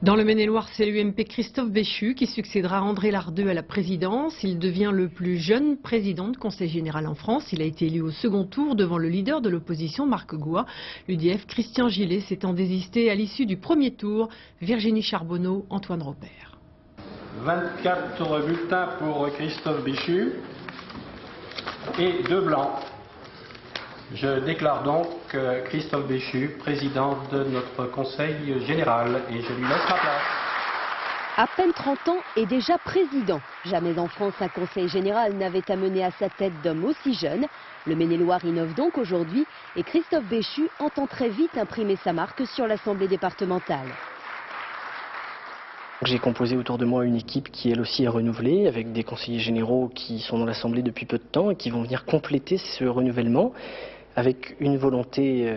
Dans le Maine-et-Loire, c'est l'UMP Christophe Béchu qui succédera à André Lardeux à la présidence. Il devient le plus jeune président de Conseil général en France. Il a été élu au second tour devant le leader de l'opposition, Marc Goua. L'UDF, Christian Gillet, s'étant désisté à l'issue du premier tour. Virginie Charbonneau, Antoine Robert. 24 bulletins pour Christophe Béchu et 2 blancs. Je déclare donc Christophe Béchu président de notre Conseil général et je lui laisse ma place. À peine 30 ans et déjà président. Jamais en France un Conseil général n'avait amené à sa tête d'hommes aussi jeunes. Le Maine-et-Loire innove donc aujourd'hui et Christophe Béchu entend très vite imprimer sa marque sur l'Assemblée départementale. J'ai composé autour de moi une équipe qui elle aussi est renouvelée, avec des conseillers généraux qui sont dans l'Assemblée depuis peu de temps et qui vont venir compléter ce renouvellement avec une volonté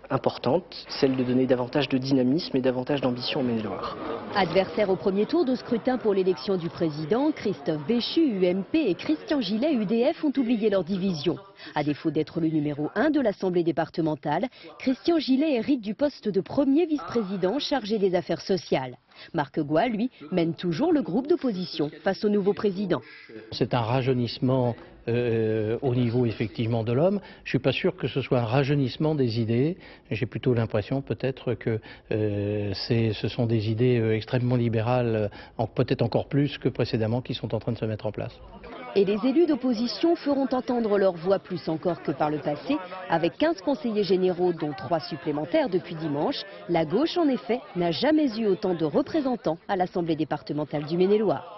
importante, celle de donner davantage de dynamisme et davantage d'ambition au Maine-et-Loire. Adversaires au premier tour de scrutin pour l'élection du président, Christophe Béchu, UMP et Christian Gillet, UDF, ont oublié leur division. À défaut d'être le numéro 1 de l'Assemblée départementale, Christian Gillet hérite du poste de premier vice-président chargé des affaires sociales. Marc Goua, lui, mène toujours le groupe d'opposition face au nouveau président. C'est un rajeunissement au niveau effectivement de l'homme. Je ne suis pas sûr que ce soit un rajeunissement des idées. J'ai plutôt l'impression peut-être que ce sont des idées extrêmement libérales, peut-être encore plus que précédemment, qui sont en train de se mettre en place. Et les élus d'opposition feront entendre leur voix plus encore que par le passé. Avec 15 conseillers généraux, dont 3 supplémentaires depuis dimanche, la gauche, en effet, n'a jamais eu autant de représentants à l'Assemblée départementale du Maine-et-Loire.